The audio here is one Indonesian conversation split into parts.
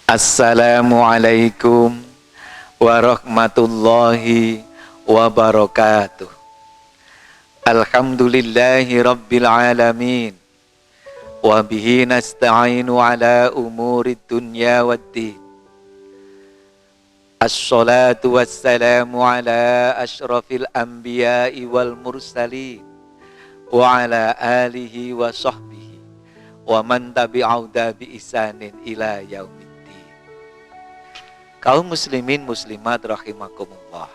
Assalamualaikum warahmatullahi wabarakatuh. Alhamdulillahi rabbil alamin. Wa bihi nasta'inu ala umuri dunya waddin. Assalatu wassalamu ala ashrafil anbiya'i wal mursalin wa ala alihi wa sahbihi wa man tabi'auda bi ihsanin ila yaumiddin. Kaum muslimin muslimat rahimakumullah.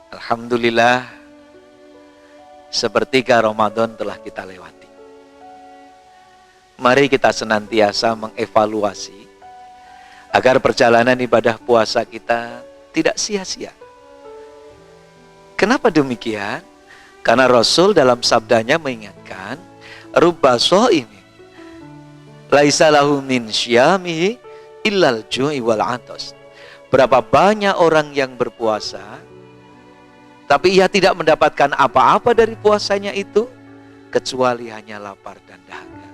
Alhamdulillah, sepertiga Ramadan telah kita lewati. Mari kita senantiasa mengevaluasi agar perjalanan ibadah puasa kita tidak sia-sia. Kenapa demikian? Karena Rasul dalam sabdanya mengingatkan, rubba shaimin laisa lahu min syiyamihi illal ju'i wal 'atas. Berapa banyak orang yang berpuasa tapi ia tidak mendapatkan apa-apa dari puasanya itu kecuali hanya lapar dan dahaga.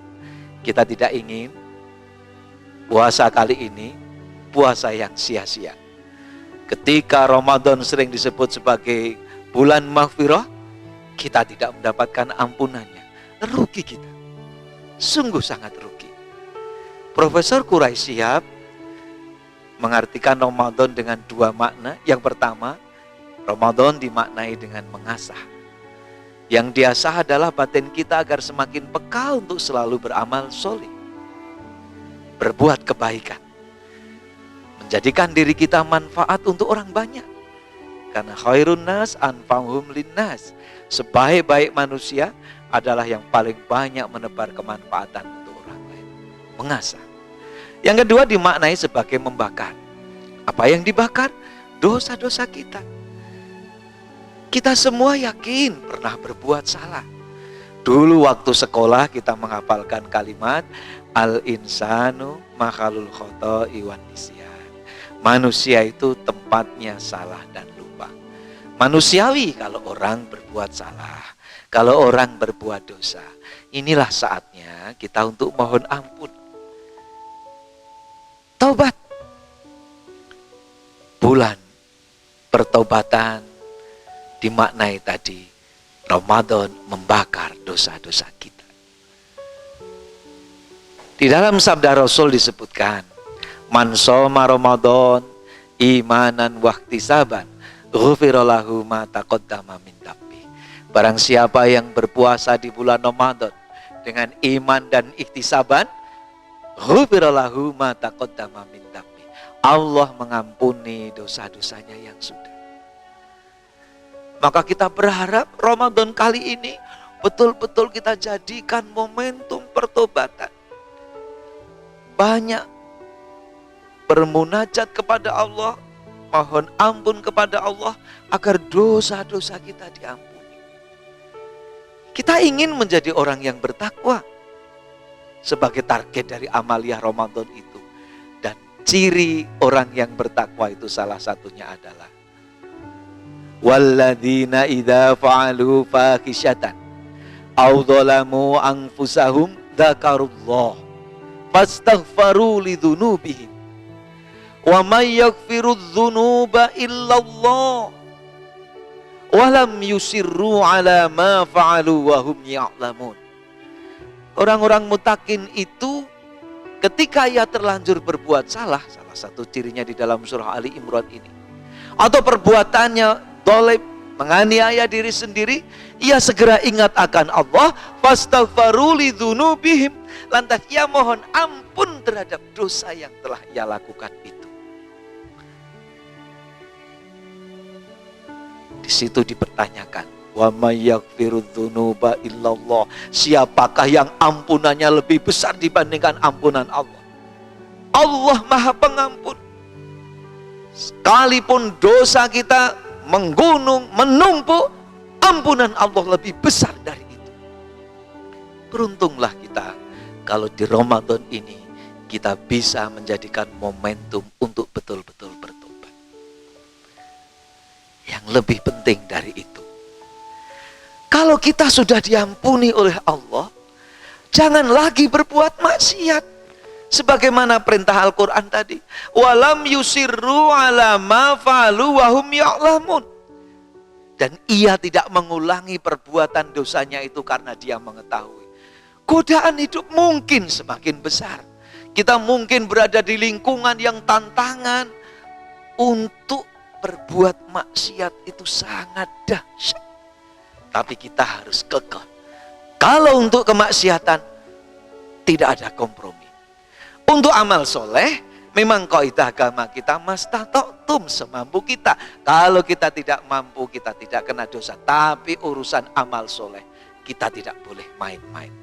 Kita tidak ingin puasa kali ini puasa yang sia-sia. Ketika Ramadan sering disebut sebagai bulan maghfirah, kita tidak mendapatkan ampunannya. Rugi kita. Sungguh sangat rugi. Profesor Quraisy Shihab mengartikan Ramadan dengan dua makna. Yang pertama, Ramadan dimaknai dengan mengasah. Yang diasah adalah batin kita agar semakin peka untuk selalu beramal sholih, berbuat kebaikan, menjadikan diri kita manfaat untuk orang banyak. Karena khairun nas anfa'uhum linnas. Sebaik-baik manusia adalah yang paling banyak menebar kemanfaatan untuk orang lain. Mengasah. Yang kedua dimaknai sebagai membakar. Apa yang dibakar? Dosa-dosa kita. Kita semua yakin pernah berbuat salah. Dulu waktu sekolah kita menghafalkan kalimat al-insanu makhalul khoto'i wan nisyan. Manusia itu tempatnya salah dan lupa. Manusiawi kalau orang berbuat salah, kalau orang berbuat dosa. Inilah saatnya kita untuk mohon ampun. Taubat. Bulan pertobatan dimaknai tadi, Ramadan membakar dosa-dosa kita. Di dalam sabda Rasul disebutkan, man shoma Ramadan imanan wahtisaban ghufira lahu ma taqaddama min dhanbi. Barang siapa yang berpuasa di bulan Ramadan dengan iman dan ihtisaban, ghufira lahu ma taqaddama min dhanbi. Allah mengampuni dosa-dosanya yang sudah. Maka kita berharap Ramadan kali ini betul-betul kita jadikan momentum pertobatan. Banyak bermunajat kepada Allah, mohon ampun kepada Allah agar dosa-dosa kita diampuni. Kita ingin menjadi orang yang bertakwa sebagai target dari amaliyah Ramadan itu. Dan ciri orang yang bertakwa itu salah satunya adalah walladzina idza fa'alu fahisyatan aw dzalamu anfusahum dzakarullah fastaghfaru lidzunubihim wa may yaghfiru dzunuba illallah wa lam yusirru ala ma fa'alu wa hum ya'lamun. Orang-orang mutakin itu ketika ia terlanjur berbuat salah, salah satu cirinya di dalam surah Ali Imran ini, atau perbuatannya dolim, menganiaya diri sendiri, ia segera ingat akan Allah, fastaghfaru lidzunubihim, lantas ia mohon ampun terhadap dosa yang telah ia lakukan itu. Di situ dipertanyakan, wa may yaghfiru dzunuba illallah, siapakah yang ampunannya lebih besar dibandingkan ampunan Allah? Allah Maha Pengampun. Sekalipun dosa kita menggunung, menumpuk, ampunan Allah lebih besar dari itu. Beruntunglah kita kalau di Ramadan ini kita bisa menjadikan momentum untuk betul-betul bertobat. Yang lebih penting dari itu, kalau kita sudah diampuni oleh Allah, jangan lagi berbuat maksiat. Sebagaimana perintah Al-Quran tadi. Walam yusirru ala ma fa'alu wahum ya'lamun. Dan ia tidak mengulangi perbuatan dosanya itu karena dia mengetahui. Godaan hidup mungkin semakin besar. Kita mungkin berada di lingkungan yang tantangan. Untuk berbuat maksiat itu sangat dahsyat. Tapi kita harus kekeh. Kalau untuk kemaksiatan, tidak ada kompromi. Untuk amal soleh, memang kaidah agama kita mastata'tum, semampu kita. Kalau kita tidak mampu, kita tidak kena dosa. Tapi urusan amal soleh, kita tidak boleh main-main.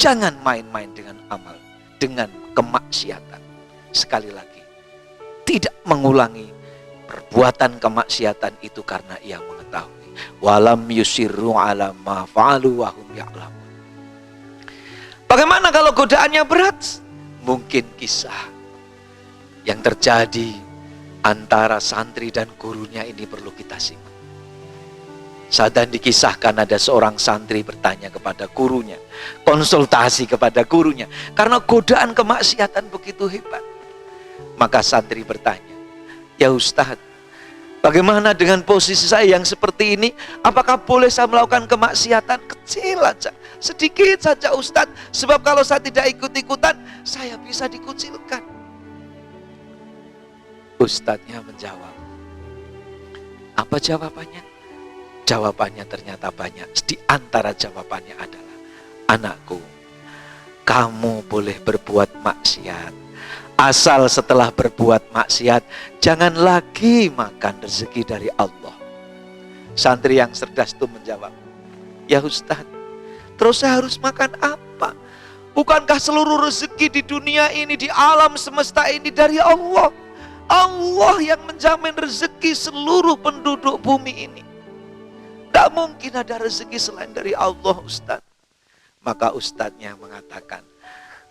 Jangan main-main dengan amal, dengan kemaksiatan. Sekali lagi, tidak mengulangi perbuatan kemaksiatan itu karena ia mengetahui. Walam yusirru ala ma fa'alu wa hum ya'lamun. Bagaimana kalau godaannya berat? Mungkin kisah yang terjadi antara santri dan gurunya ini perlu kita simak. Saat dikisahkan ada seorang santri bertanya kepada gurunya, konsultasi kepada gurunya, karena godaan kemaksiatan begitu hebat. Maka santri bertanya, ya Ustadz, bagaimana dengan posisi saya yang seperti ini? Apakah boleh saya melakukan kemaksiatan kecil aja? Sedikit saja Ustadz, sebab kalau saya tidak ikut-ikutan, saya bisa dikucilkan. Ustadznya menjawab. Apa jawabannya? Jawabannya ternyata banyak. Di antara jawabannya adalah, anakku, kamu boleh berbuat maksiat. Asal setelah berbuat maksiat, jangan lagi makan rezeki dari Allah. Santri yang cerdas itu menjawab, ya Ustadz, terus saya harus makan apa? Bukankah seluruh rezeki di dunia ini, di alam semesta ini dari Allah? Allah yang menjamin rezeki seluruh penduduk bumi ini. Tidak mungkin ada rezeki selain dari Allah, Ustadz. Maka Ustadznya mengatakan,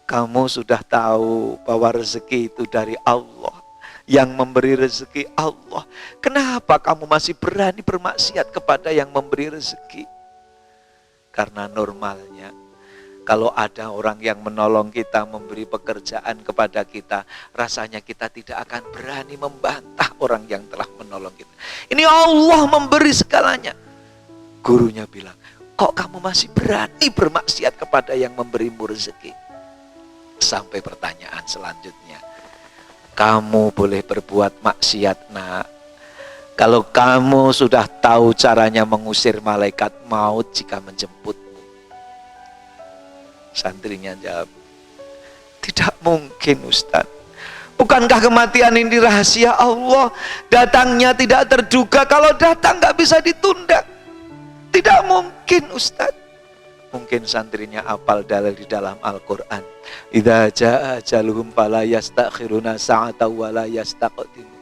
kamu sudah tahu bahwa rezeki itu dari Allah. Yang memberi rezeki Allah. Kenapa kamu masih berani bermaksiat kepada yang memberi rezeki? Karena normalnya, kalau ada orang yang menolong kita, memberi pekerjaan kepada kita, rasanya kita tidak akan berani membantah orang yang telah menolong kita. Ini Allah memberi segalanya. Gurunya bilang, kok kamu masih berani bermaksiat kepada yang memberimu rezeki? Sampai pertanyaan selanjutnya, kamu boleh berbuat maksiat nak, kalau kamu sudah tahu caranya mengusir malaikat maut jika menjemputmu. Santrinya jawab, tidak mungkin Ustadz. Bukankah kematian ini rahasia Allah? Datangnya tidak terduga, kalau datang nggak bisa ditunda. Tidak mungkin Ustadz. Mungkin santrinya apal dalil di dalam Al-Quran. Idza jaa ajaluhum fala yastakhiruna sa'atan wa la yastaqdimun.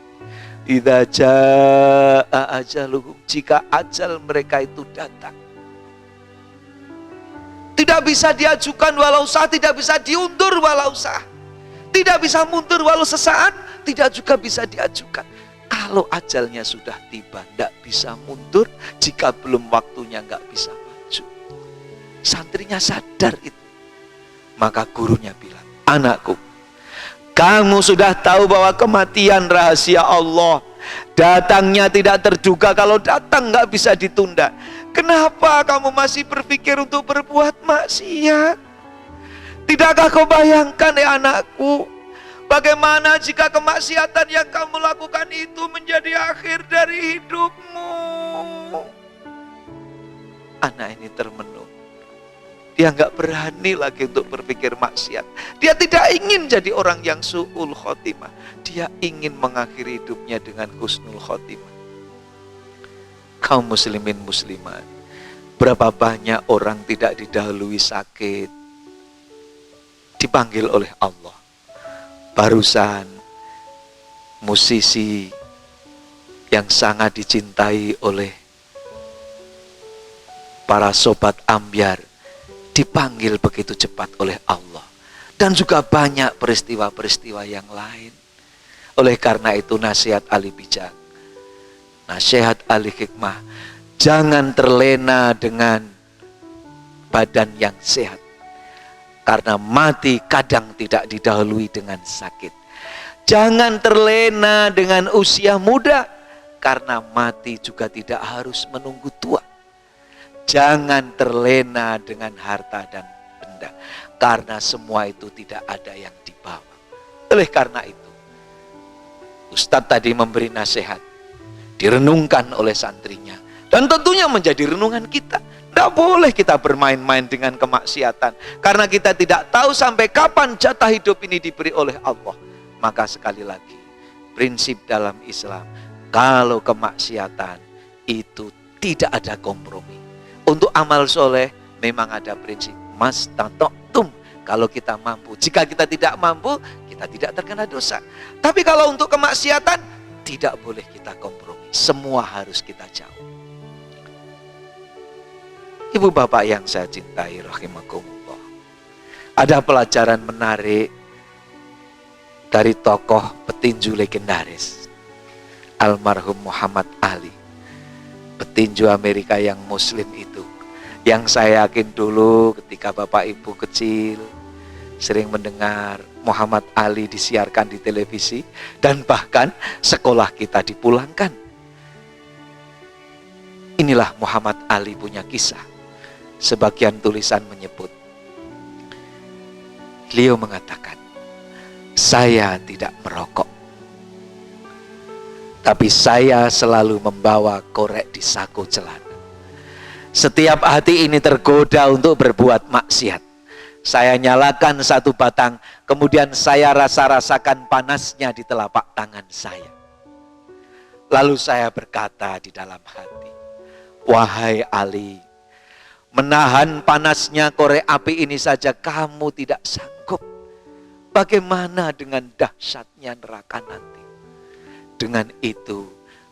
Idza jaa ajaluhum, jika ajal mereka itu datang, tidak bisa diajukan walau sah, tidak bisa diundur walau sah, tidak bisa mundur walau sesaat, tidak juga bisa diajukan. Kalau ajalnya sudah tiba, tidak bisa mundur, jika belum waktunya nggak bisa maju. Santrinya sadar itu. Maka gurunya bilang, anakku, kamu sudah tahu bahwa kematian rahasia Allah. Datangnya tidak terduga, kalau datang nggak bisa ditunda. Kenapa kamu masih berpikir untuk berbuat maksiat? Tidakkah kau bayangkan ya anakku, bagaimana jika kemaksiatan yang kamu lakukan itu menjadi akhir dari hidupmu? Anak ini termenung. Dia nggak berani lagi untuk berpikir maksiat. Dia tidak ingin jadi orang yang su'ul khotimah. Dia ingin mengakhiri hidupnya dengan husnul khotimah. Kaum muslimin muslimat, berapa banyak orang tidak didahului sakit, dipanggil oleh Allah. Barusan musisi yang sangat dicintai oleh para sobat ambyar dipanggil begitu cepat oleh Allah. Dan juga banyak peristiwa-peristiwa yang lain. Oleh karena itu nasihat ahli bijak, nasihat ahli hikmah, jangan terlena dengan badan yang sehat. Karena mati kadang tidak didahului dengan sakit. Jangan terlena dengan usia muda, karena mati juga tidak harus menunggu tua. Jangan terlena dengan harta dan benda, karena semua itu tidak ada yang dibawa. Oleh karena itu, Ustadz tadi memberi nasihat, direnungkan oleh santrinya, dan tentunya menjadi renungan kita. Tidak boleh kita bermain-main dengan kemaksiatan, karena kita tidak tahu sampai kapan jatah hidup ini diberi oleh Allah. Maka sekali lagi, prinsip dalam Islam, kalau kemaksiatan itu tidak ada kompromi. Untuk amal soleh memang ada prinsip mastata'tum, kalau kita mampu. Jika kita tidak mampu, kita tidak terkena dosa. Tapi kalau untuk kemaksiatan, tidak boleh kita kompromi. Semua harus kita jauh. Ibu bapak yang saya cintai rahimakumullah, ada pelajaran menarik dari tokoh petinju legendaris almarhum Muhammad Ali, petinju Amerika yang muslim itu, yang saya yakin dulu ketika bapak ibu kecil sering mendengar Muhammad Ali disiarkan di televisi, dan bahkan sekolah kita dipulangkan. Inilah Muhammad Ali punya kisah. Sebagian tulisan menyebut, beliau mengatakan, saya tidak merokok, tapi saya selalu membawa korek di saku celana. Setiap hati ini tergoda untuk berbuat maksiat, saya nyalakan satu batang, kemudian saya rasakan panasnya di telapak tangan saya. Lalu saya berkata di dalam hati, wahai Ali, menahan panasnya korek api ini saja kamu tidak sanggup. Bagaimana dengan dahsyatnya neraka nanti? Dengan itu,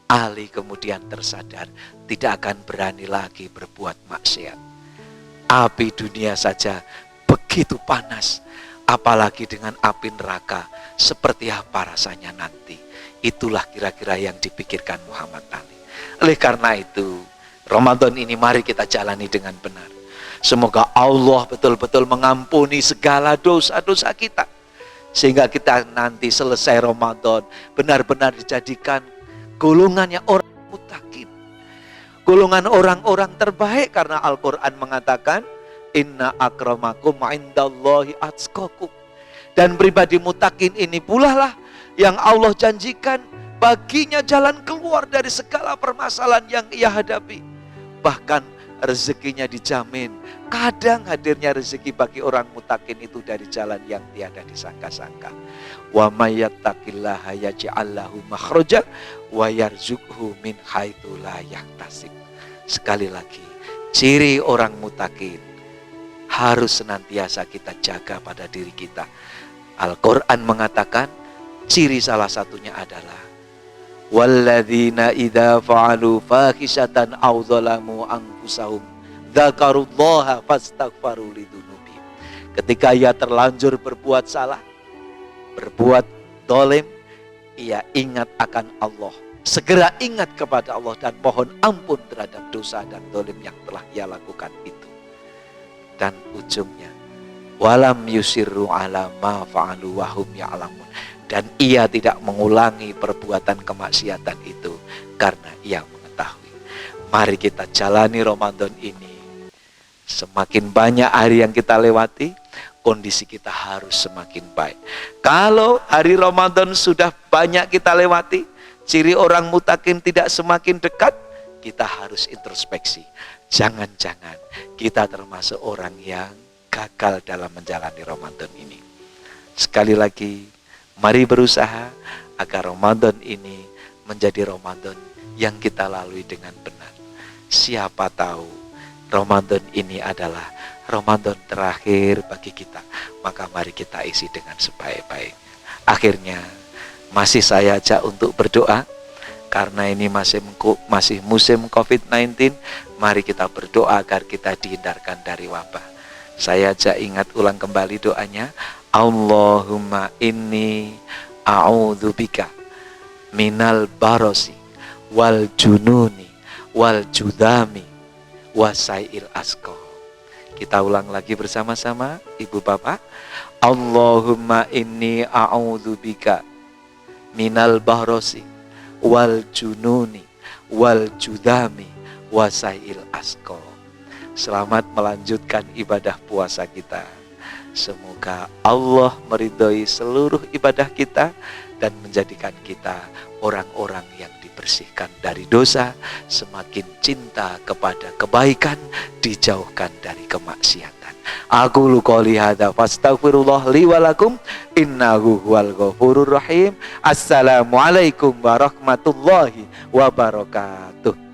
Ali kemudian tersadar tidak akan berani lagi berbuat maksiat. Api dunia saja begitu panas, apalagi dengan api neraka, seperti apa rasanya nanti. Itulah kira-kira yang dipikirkan Muhammad Ali. Oleh karena itu, Ramadan ini mari kita jalani dengan benar. Semoga Allah betul-betul mengampuni segala dosa-dosa kita, sehingga kita nanti selesai Ramadan benar-benar dijadikan golongannya orang muttaqin, golongan orang-orang terbaik, karena Al-Quran mengatakan inna akramakum indallahi atqakum. Dan pribadi muttaqin ini pula lah yang Allah janjikan baginya jalan keluar dari segala permasalahan yang ia hadapi. Bahkan rezekinya dijamin. Kadang hadirnya rezeki bagi orang muttaqin itu dari jalan yang tiada disangka-sangka. Wa may yattaqillaha yaj'al lahu makhraja wa yarzuqhu min haitsu la yahtasib. Sekali lagi, ciri orang muttaqin harus senantiasa kita jaga pada diri kita. Al-Quran mengatakan ciri salah satunya adalah walladzina idza fa'alu fahisatan aw zalamu anfusahum dzakarullaha fastaghfaru lidzunubihim. Ketika ia terlanjur berbuat salah, berbuat dolim, ia ingat akan Allah, segera ingat kepada Allah dan mohon ampun terhadap dosa dan dolim yang telah ia lakukan itu. Dan ujungnya walam yusirru ala ma fa'alu wa hum ya'lamun. Dan ia tidak mengulangi perbuatan kemaksiatan itu karena ia mengetahui. Mari kita jalani Ramadan ini. Semakin banyak hari yang kita lewati, kondisi kita harus semakin baik. Kalau hari Ramadan sudah banyak kita lewati, ciri orang muttaqin tidak semakin dekat, kita harus introspeksi. Jangan-jangan kita termasuk orang yang gagal dalam menjalani Ramadan ini. Sekali lagi, mari berusaha agar Ramadan ini menjadi Ramadan yang kita lalui dengan benar. Siapa tahu Ramadan ini adalah Ramadan terakhir bagi kita. Maka mari kita isi dengan sebaik-baiknya. Akhirnya masih saya ajak untuk berdoa. Karena ini masih musim COVID-19, mari kita berdoa agar kita dihindarkan dari wabah. Saya ajak ingat ulang kembali doanya. Allahumma inni a'udzubika minal barosi wal jununi wal judami wasai'il asqam. Kita ulang lagi bersama-sama, Ibu Bapak. Allahumma inni a'udzubika minal bahrosi wal jununi wal judami wasail asko. Selamat melanjutkan ibadah puasa kita. Semoga Allah meridhoi seluruh ibadah kita dan menjadikan kita orang-orang yang dibersihkan dari dosa, semakin cinta kepada kebaikan, dijauhkan dari kemaksiatan. Aku qouli hadza fastaghfirullah li wa lakum innahu huwal ghafurur rahim. Assalamualaikum warahmatullahi wabarakatuh.